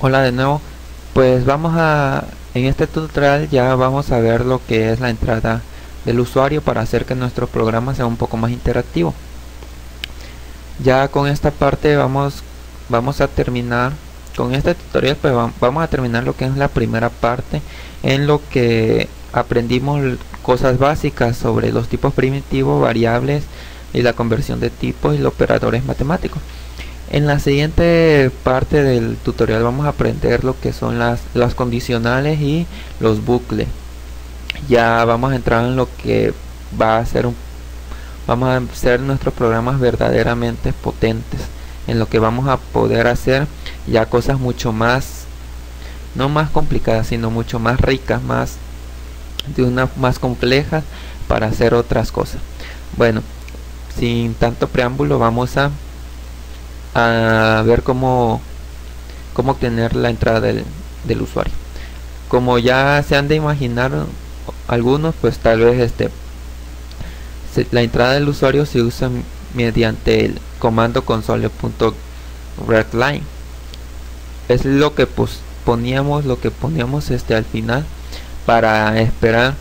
Hola de nuevo. Pues en este tutorial ya vamos a ver lo que es la entrada del usuario para hacer que nuestro programa sea un poco más interactivo. Ya con esta parte vamos a terminar con este tutorial. Pues vamos a terminar lo que es la primera parte, en lo que aprendimos cosas básicas sobre los tipos primitivos, variables y la conversión de tipos y los operadores matemáticos. En la siguiente parte del tutorial vamos a aprender lo que son las condicionales y los bucles. Ya vamos a entrar en lo que vamos a hacer nuestros programas verdaderamente potentes, en lo que vamos a poder hacer ya cosas mucho más, no más complicadas, sino mucho más ricas, más complejas para hacer otras cosas. Bueno, sin tanto preámbulo, vamos a ver cómo obtener la entrada del usuario. Como ya se han de imaginar algunos, pues tal vez la entrada del usuario se usa mediante el comando console.readline. Es lo que poníamos al final para esperar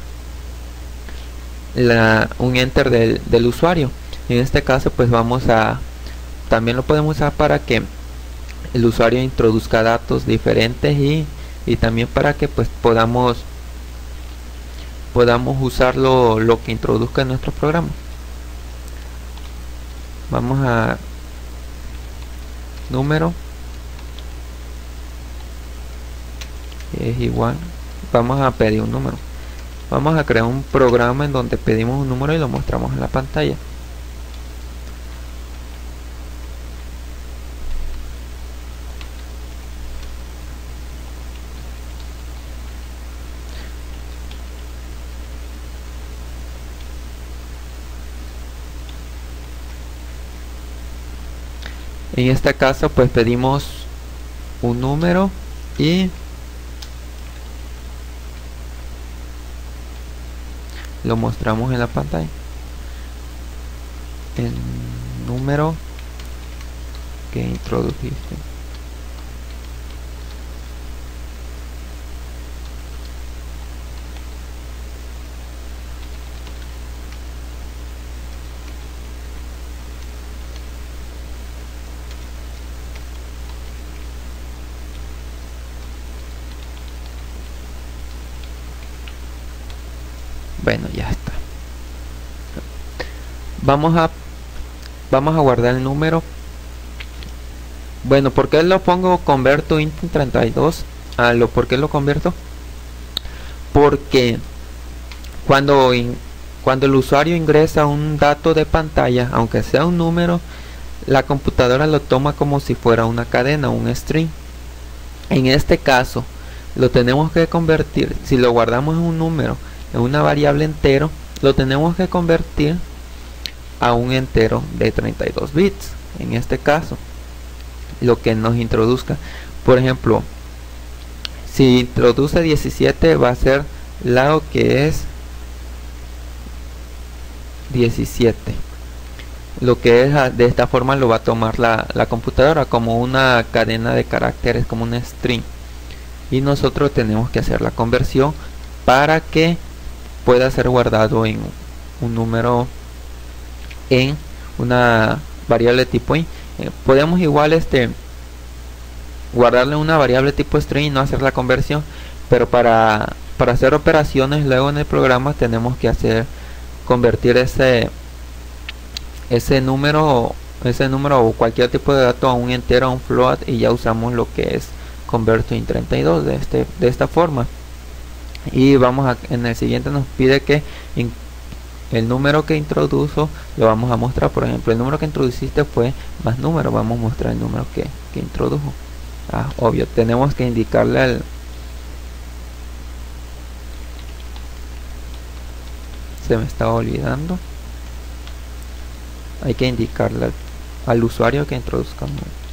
un enter del usuario. En este caso pues también lo podemos usar para que el usuario introduzca datos diferentes y también para que pues podamos usar lo que introduzca en nuestro programa. Vamos a número es igual, vamos a pedir un número. Vamos a crear un programa en donde pedimos un número y lo mostramos en la pantalla. En este caso pues pedimos un número y lo mostramos en la pantalla. El número que introdujiste. Bueno, ya está. Vamos a guardar el número. Bueno, ¿por qué lo pongo converto int 32? ¿Por qué lo convierto? Porque cuando el usuario ingresa un dato de pantalla, aunque sea un número, la computadora lo toma como si fuera una cadena, un string. En este caso lo tenemos que convertir. Si lo guardamos en un número, en una variable entero, lo tenemos que convertir a un entero de 32 bits. En este caso, lo que nos introduzca, por ejemplo, si introduce 17, va a ser lo que es 17. Lo que es de esta forma lo va a tomar la computadora como una cadena de caracteres, como un string, y nosotros tenemos que hacer la conversión para que pueda ser guardado en un número, en una variable tipo int. Podemos igual guardarle una variable tipo string y no hacer la conversión, pero para hacer operaciones luego en el programa tenemos que convertir ese número o cualquier tipo de dato a un entero, a un float, y ya usamos lo que es converto int 32 de esta forma. Y en el siguiente nos pide que el número que introdujo lo vamos a mostrar. Por ejemplo, el número que introduciste fue más número, vamos a mostrar el número que introdujo. Obvio, tenemos que indicarle se me estaba olvidando, hay que indicarle al usuario que introduzca un número.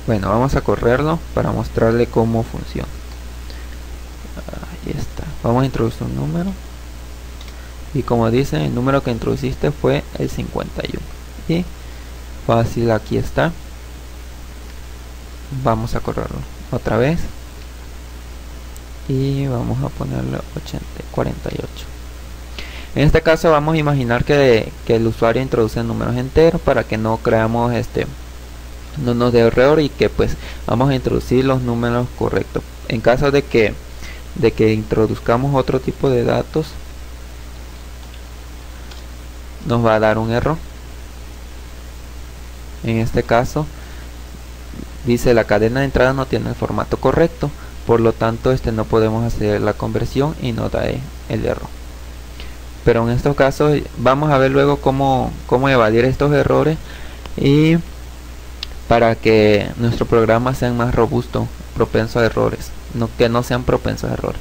Bueno, vamos a correrlo para mostrarle cómo funciona. aquí está. Vamos a introducir un número. Y como dicen, el número que introduciste fue el 51. Y fácil, aquí está. Vamos a correrlo otra vez. Y vamos a ponerle 48. En este caso vamos a imaginar que el usuario introduce números enteros para que no creamos no nos dé error, y que pues vamos a introducir los números correctos. En caso de que introduzcamos otro tipo de datos, nos va a dar un error. En este caso dice la cadena de entrada no tiene el formato correcto, por lo tanto no podemos hacer la conversión y nos da el error. Pero en estos casos vamos a ver luego cómo evadir estos errores, y para que nuestro programa sea más robusto, propenso a errores, que no sean propensos a errores.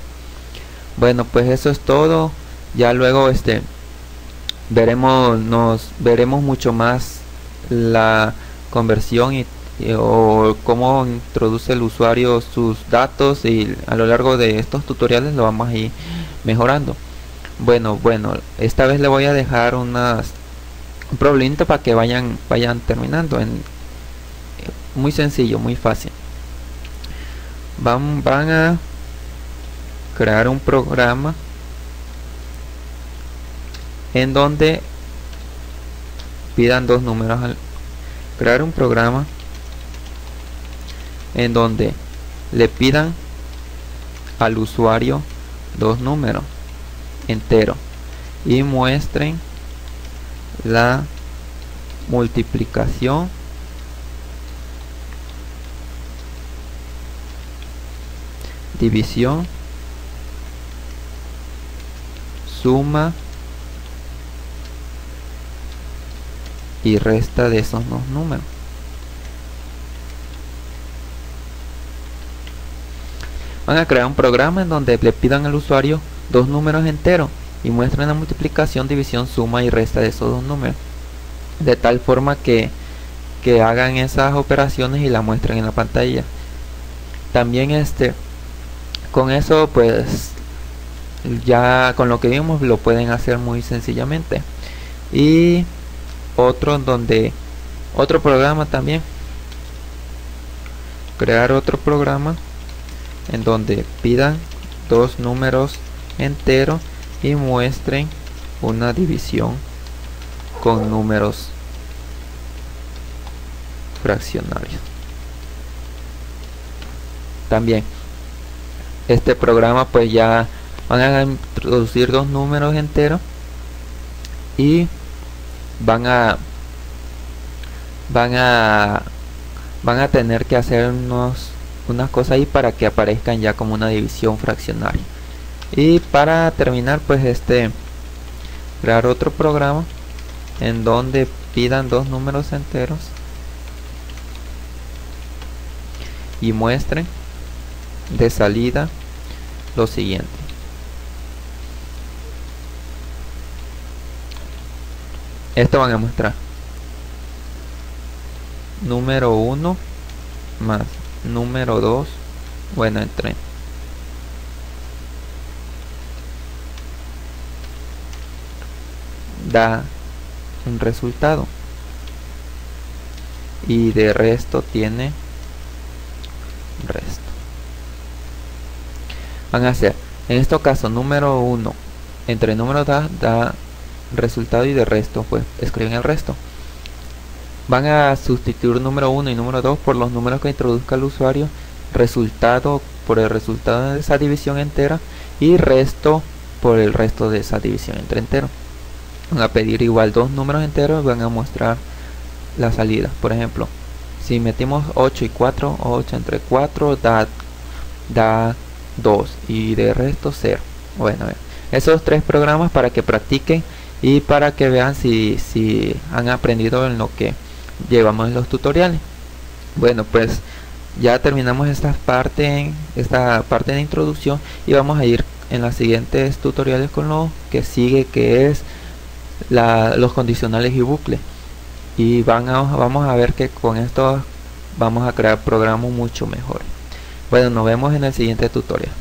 Bueno, pues eso es todo. Ya luego veremos mucho más la conversión o cómo introduce el usuario sus datos, y a lo largo de estos tutoriales lo vamos a ir mejorando. Bueno, esta vez le voy a dejar un problemita para que vayan terminando. Muy sencillo, muy fácil. Van a crear un programa en donde pidan dos números. Crear un programa en donde le pidan al usuario dos números enteros y muestren la multiplicación división, suma y resta de esos dos números. Van a crear un programa en donde le pidan al usuario dos números enteros y muestren la multiplicación, división, suma y resta de esos dos números, de tal forma que hagan esas operaciones y la muestren en la pantalla. También con eso pues ya con lo que vimos lo pueden hacer muy sencillamente. Y otro programa también, crear otro programa en donde pidan dos números enteros y muestren una división con números fraccionarios. También este programa pues ya van a introducir dos números enteros y van a tener que hacer unas cosas ahí para que aparezcan ya como una división fraccionaria. Y para terminar pues crear otro programa en donde pidan dos números enteros y muestren de salida lo siguiente: esto van a mostrar número 1 más número 2, bueno, entre da un resultado y de resto tiene resto. Van a hacer en este caso número 1 entre número da resultado y de resto pues escriben el resto. Van a sustituir número 1 y número 2 por los números que introduzca el usuario, resultado por el resultado de esa división entera y resto por el resto de esa división entre enteros. Van a pedir igual dos números enteros, van a mostrar la salida. Por ejemplo, si metimos 8 y 4, 8 entre 4 da 2 y de resto 0. Bueno, esos tres programas para que practiquen y para que vean si han aprendido en lo que llevamos en los tutoriales. Bueno, pues ya terminamos esta parte de introducción y vamos a ir en los siguientes tutoriales con lo que sigue, que es los condicionales y bucles. Y vamos a ver que con esto vamos a crear programas mucho mejores. Bueno, nos vemos en el siguiente tutorial.